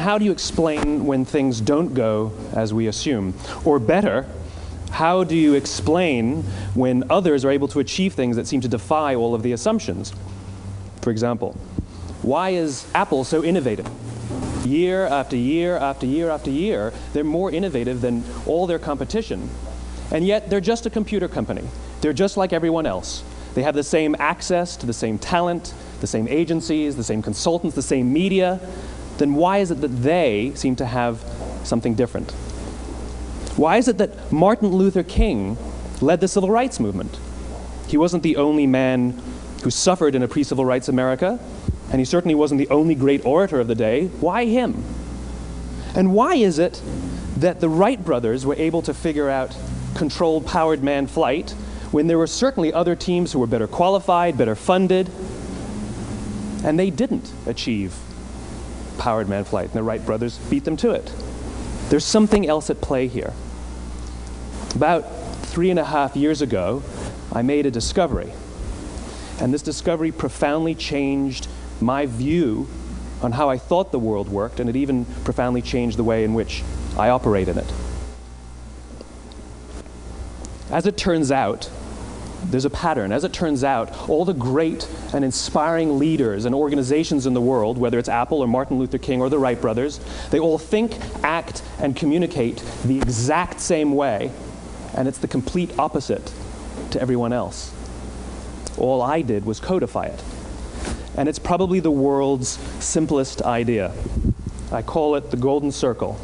how do you explain when things don't go as we assume? Or better, how do you explain when others are able to achieve things that seem to defy all of the assumptions? For example, why is Apple so innovative? Year after year after year after year, they're more innovative than all their competition. And yet, they're just a computer company. They're just like everyone else. They have the same access to the same talent, the same agencies, the same consultants, the same media. Then why is it that they seem to have something different? Why is it that Martin Luther King led the civil rights movement? He wasn't the only man who suffered in a pre-civil rights America, and he certainly wasn't the only great orator of the day. Why him? And why is it that the Wright brothers were able to figure out controlled powered manned flight when there were certainly other teams who were better qualified, better funded, and they didn't achieve powered manned flight, and the Wright brothers beat them to it? There's something else at play here. About 3.5 years ago, I made a discovery. And this discovery profoundly changed my view on how I thought the world worked, and it even profoundly changed the way in which I operate in it. As it turns out, there's a pattern. As it turns out, all the great and inspiring leaders and organizations in the world, whether it's Apple or Martin Luther King or the Wright brothers, they all think, act, and communicate the exact same way, and it's the complete opposite to everyone else. All I did was codify it. And it's probably the world's simplest idea. I call it the golden circle.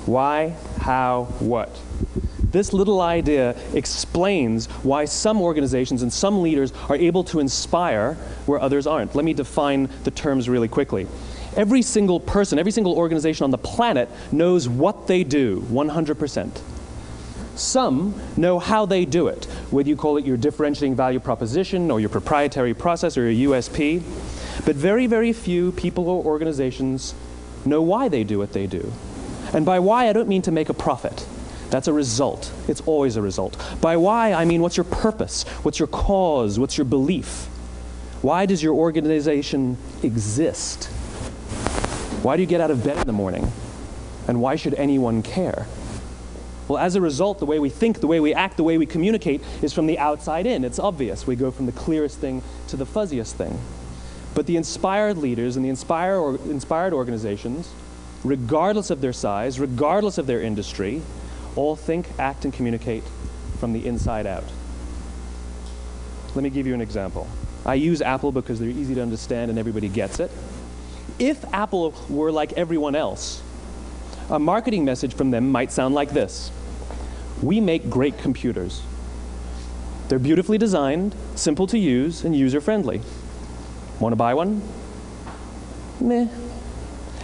Why, how, what? This little idea explains why some organizations and some leaders are able to inspire where others aren't. Let me define the terms really quickly. Every single person, every single organization on the planet knows what they do, 100%. Some know how they do it, whether you call it your differentiating value proposition or your proprietary process or your USP. But very, very few people or organizations know why they do what they do. And by why, I don't mean to make a profit. That's a result. It's always a result. By why, I mean what's your purpose? What's your cause? What's your belief? Why does your organization exist? Why do you get out of bed in the morning? And why should anyone care? Well, as a result, the way we think, the way we act, the way we communicate is from the outside in. It's obvious. We go from the clearest thing to the fuzziest thing. But the inspired leaders and the inspired organizations, regardless of their size, regardless of their industry, all think, act, and communicate from the inside out. Let me give you an example. I use Apple because they're easy to understand and everybody gets it. If Apple were like everyone else, a marketing message from them might sound like this. We make great computers. They're beautifully designed, simple to use, and user-friendly. Want to buy one? Meh.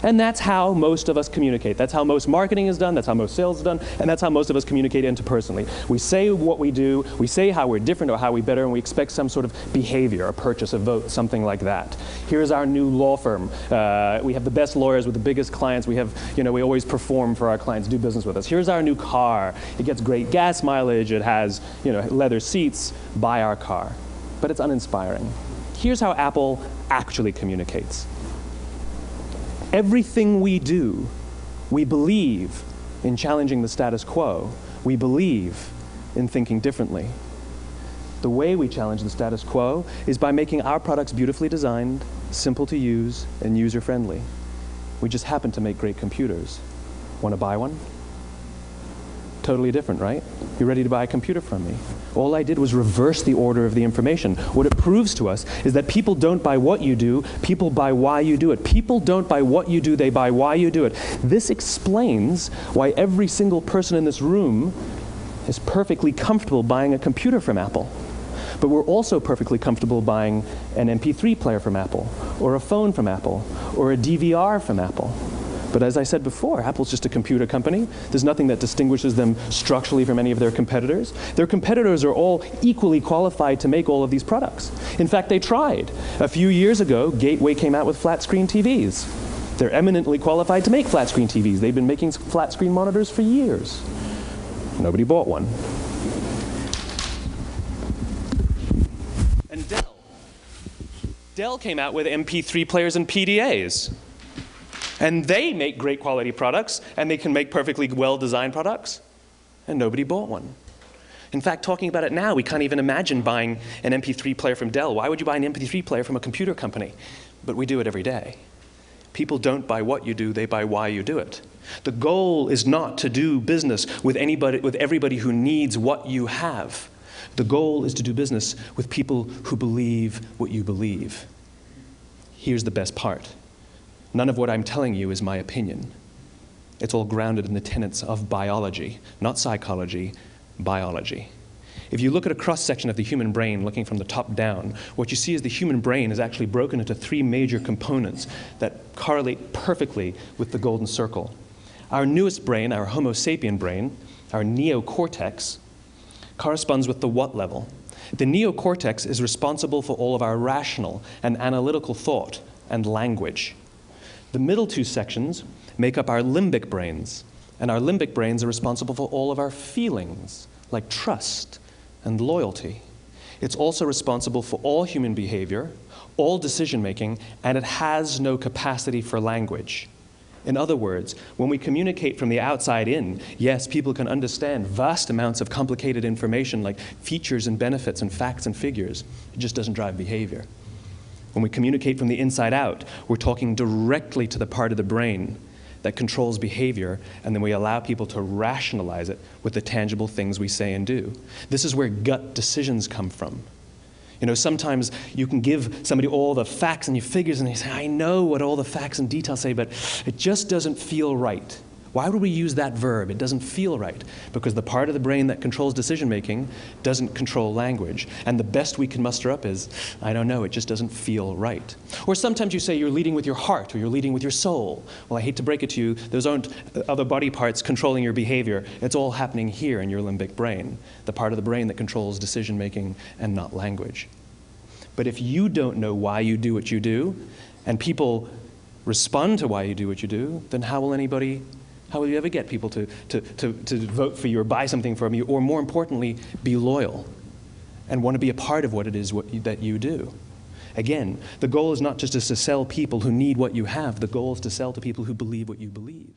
And that's how most of us communicate. That's how most marketing is done, that's how most sales is done, and that's how most of us communicate interpersonally. We say what we do, we say how we're different or how we better, and we expect some sort of behavior, a purchase, a vote, something like that. Here's our new law firm. We have the best lawyers with the biggest clients. We have, we always perform for our clients, do business with us. Here's our new car. It gets great gas mileage. It has, leather seats. Buy our car. But it's uninspiring. Here's how Apple actually communicates. Everything we do, we believe in challenging the status quo. We believe in thinking differently. The way we challenge the status quo is by making our products beautifully designed, simple to use, and user-friendly. We just happen to make great computers. Want to buy one? Totally different, right? You're ready to buy a computer from me. All I did was reverse the order of the information. What it proves to us is that people don't buy what you do, people buy why you do it. People don't buy what you do, they buy why you do it. This explains why every single person in this room is perfectly comfortable buying a computer from Apple. But we're also perfectly comfortable buying an MP3 player from Apple, or a phone from Apple, or a DVR from Apple. But as I said before, Apple's just a computer company. There's nothing that distinguishes them structurally from any of their competitors. Their competitors are all equally qualified to make all of these products. In fact, they tried. A few years ago, Gateway came out with flat-screen TVs. They're eminently qualified to make flat-screen TVs. They've been making flat-screen monitors for years. Nobody bought one. Dell came out with MP3 players and PDAs. And they make great quality products, and they can make perfectly well-designed products, and nobody bought one. In fact, talking about it now, we can't even imagine buying an MP3 player from Dell. Why would you buy an MP3 player from a computer company? But we do it every day. People don't buy what you do, they buy why you do it. The goal is not to do business with everybody who needs what you have. The goal is to do business with people who believe what you believe. Here's the best part. None of what I'm telling you is my opinion. It's all grounded in the tenets of biology, not psychology, biology. If you look at a cross-section of the human brain, looking from the top down, what you see is the human brain is actually broken into three major components that correlate perfectly with the golden circle. Our newest brain, our Homo sapien brain, our neocortex, corresponds with the what level. The neocortex is responsible for all of our rational and analytical thought and language. The middle two sections make up our limbic brains, and our limbic brains are responsible for all of our feelings, like trust and loyalty. It's also responsible for all human behavior, all decision-making, and it has no capacity for language. In other words, when we communicate from the outside in, yes, people can understand vast amounts of complicated information like features and benefits and facts and figures. It just doesn't drive behavior. When we communicate from the inside out, we're talking directly to the part of the brain that controls behavior, and then we allow people to rationalize it with the tangible things we say and do. This is where gut decisions come from. You know, sometimes you can give somebody all the facts and your figures, and they say, I know what all the facts and details say, but it just doesn't feel right. Why would we use that verb? It doesn't feel right. Because the part of the brain that controls decision-making doesn't control language. And the best we can muster up is, I don't know, it just doesn't feel right. Or sometimes you say you're leading with your heart or you're leading with your soul. Well, I hate to break it to you, those aren't other body parts controlling your behavior. It's all happening here in your limbic brain, the part of the brain that controls decision-making and not language. But if you don't know why you do what you do, and people respond to why you do what you do, then how will you ever get people to vote for you or buy something from you, or more importantly, be loyal and want to be a part of what it is that you do? Again, the goal is not just to sell people who need what you have. The goal is to sell to people who believe what you believe.